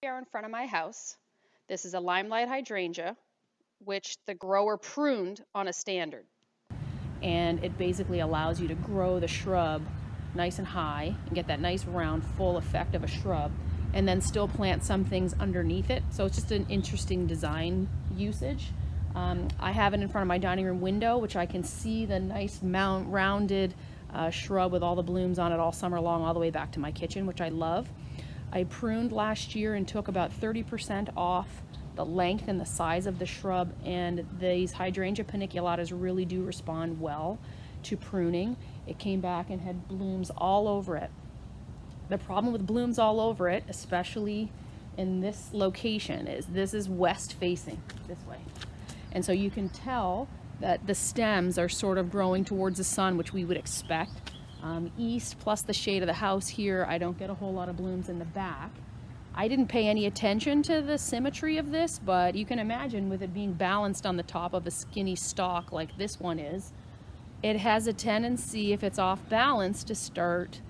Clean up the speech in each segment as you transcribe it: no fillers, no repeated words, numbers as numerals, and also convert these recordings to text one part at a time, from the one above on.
We are in front of my house. This is a Limelight Hydrangea, which the grower pruned on a standard. And it basically allows you to grow the shrub nice and high and get that nice round full effect of a shrub, and then still plant some things underneath it. So it's just an interesting design usage. I have it in front of my dining room window, which I can see the nice rounded shrub with all the blooms on it all summer long, all the way back to my kitchen, which I love. I pruned last year and took about 30% off the length and the size of the shrub, and these Hydrangea Paniculatas really do respond well to pruning. It came back and had blooms all over it. The problem with blooms all over it, especially in this location, is this is west facing, this way. And so you can tell that the stems are sort of growing towards the sun, which we would expect. East plus the shade of the house here, I don't get a whole lot of blooms in the back. I didn't pay any attention to the symmetry of this, but you can imagine with it being balanced on the top of a skinny stalk like this one is, it has a tendency, if it's off balance, to start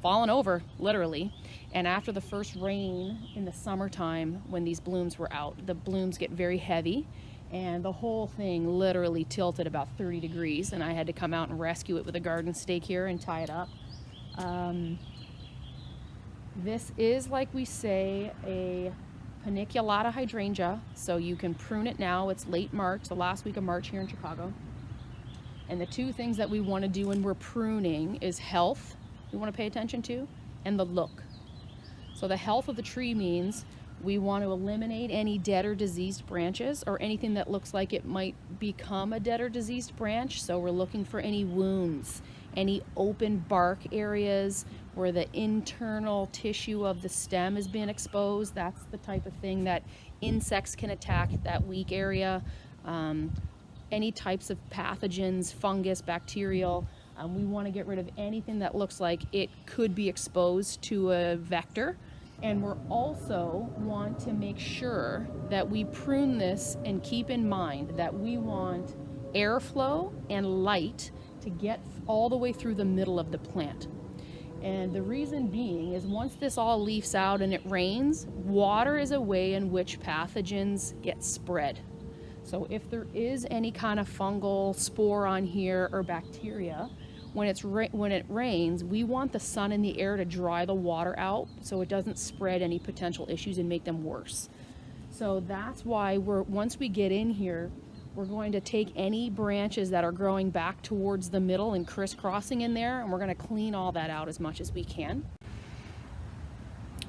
falling over, literally. And after the first rain in the summertime, when these blooms were out, the blooms get very heavy, and the whole thing literally tilted about 30 degrees, and I had to come out and rescue it with a garden stake here and tie it up. This is, like we say, a Paniculata hydrangea, so you can prune it now. It's late March, the last week of March here in Chicago. And the two things that we want to do when we're pruning is health, we want to pay attention to, and the look. So the health of the tree means we want to eliminate any dead or diseased branches, or anything that looks like it might become a dead or diseased branch. So we're looking for any wounds, any open bark areas where the internal tissue of the stem is being exposed. That's the type of thing that insects can attack, that weak area. Any types of pathogens, fungus, bacterial. We want to get rid of anything that looks like it could be exposed to a vector. And we're also want to make sure that we prune this and keep in mind that we want airflow and light to get all the way through the middle of the plant. And the reason being is once this all leaves out and it rains, water is a way in which pathogens get spread. So if there is any kind of fungal spore on here or bacteria, when it rains, we want the sun and the air to dry the water out so it doesn't spread any potential issues and make them worse. So that's why once we get in here, we're going to take any branches that are growing back towards the middle and crisscrossing in there, and we're going to clean all that out as much as we can.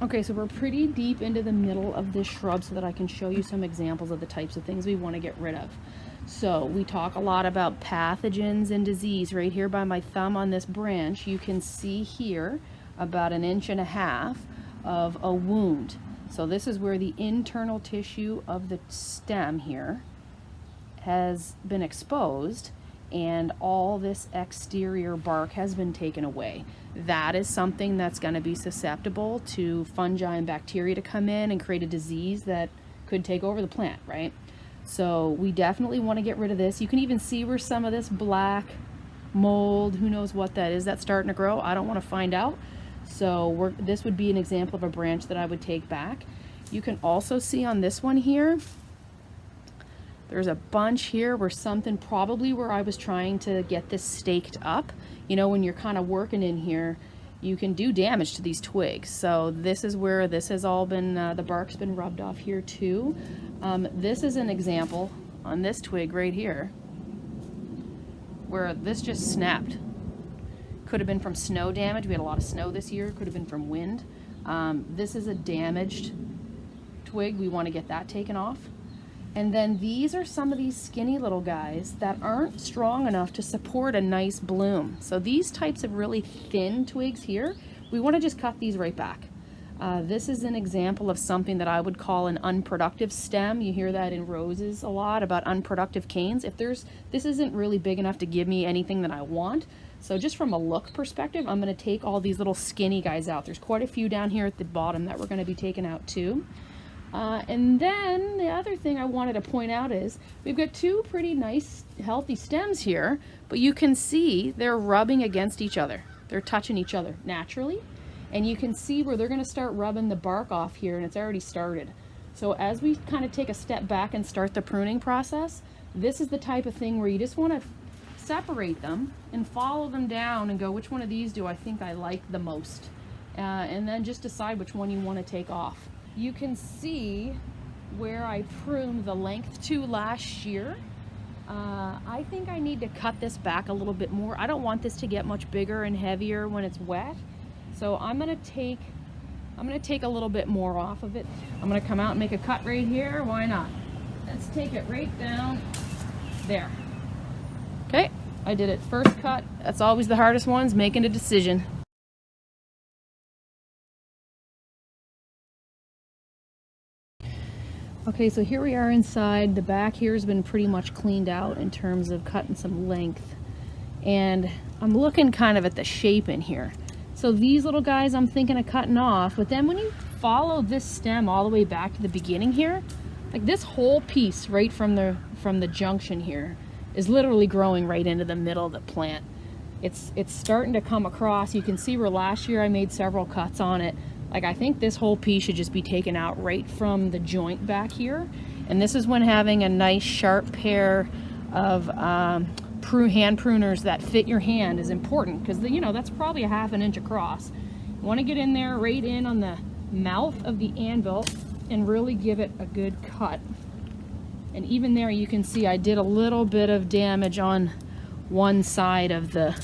Okay, so we're pretty deep into the middle of this shrub so that I can show you some examples of the types of things we want to get rid of. So we talk a lot about pathogens and disease. Right here by my thumb on this branch, you can see here about 1.5 inches of a wound. So this is where the internal tissue of the stem here has been exposed, and all this exterior bark has been taken away. That is something that's going to be susceptible to fungi and bacteria to come in and create a disease that could take over the plant, right? So we definitely want to get rid of this. You can even see where some of this black mold, who knows what that is, that's starting to grow. I don't want to find out. So this would be an example of a branch that I would take back. You can also see on this one here, there's a bunch here where something, probably where I was trying to get this staked up. You know, when you're kind of working in here, you can do damage to these twigs. So this is where this has all been, the bark's been rubbed off here too. This is an example on this twig right here, where this just snapped. Could have been from snow damage. We had a lot of snow this year. Could have been from wind. This is a damaged twig. We want to get that taken off. And then these are some of these skinny little guys that aren't strong enough to support a nice bloom. So these types of really thin twigs here, we want to just cut these right back. This is an example of something that I would call an unproductive stem. You hear that in roses a lot about unproductive canes. This isn't really big enough to give me anything that I want. So just from a look perspective, I'm going to take all these little skinny guys out. There's quite a few down here at the bottom that we're going to be taking out too. And then the other thing I wanted to point out is we've got two pretty nice healthy stems here, but you can see they're rubbing against each other. They're touching each other naturally. And you can see where they're going to start rubbing the bark off here, and it's already started. So as we kind of take a step back and start the pruning process, this is the type of thing where you just want to separate them and follow them down and go, which one of these do I think I like the most? And then just decide which one you want to take off. You can see where I pruned the length to last year. I think I need to cut this back a little bit more. I don't want this to get much bigger and heavier when it's wet. So I'm gonna take a little bit more off of it. I'm gonna come out and make a cut right here. Why not? Let's take it right down there. Okay, I did it first cut. That's always the hardest ones, making a decision. Okay, so here we are inside. The back here has been pretty much cleaned out in terms of cutting some length. And I'm looking kind of at the shape in here. So these little guys I'm thinking of cutting off, but then when you follow this stem all the way back to the beginning here, like this whole piece right from the junction here is literally growing right into the middle of the plant. It's starting to come across. You can see where last year I made several cuts on it. Like I think this whole piece should just be taken out right from the joint back here. And this is when having a nice sharp pair of hand pruners that fit your hand is important, because you know that's probably a ½ inch across. You want to get in there right in on the mouth of the anvil and really give it a good cut. And even there you can see I did a little bit of damage on one side of the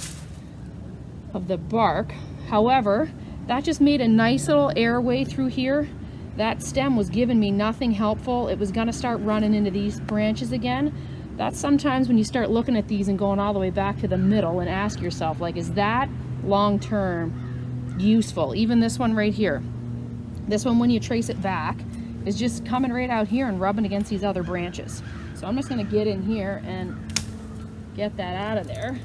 bark. However, that just made a nice little airway through here. That stem was giving me nothing helpful. It was gonna start running into these branches again. That's sometimes when you start looking at these and going all the way back to the middle and ask yourself, like, is that long-term useful? Even this one right here. This one, when you trace it back, is just coming right out here and rubbing against these other branches. So I'm just gonna get in here and get that out of there.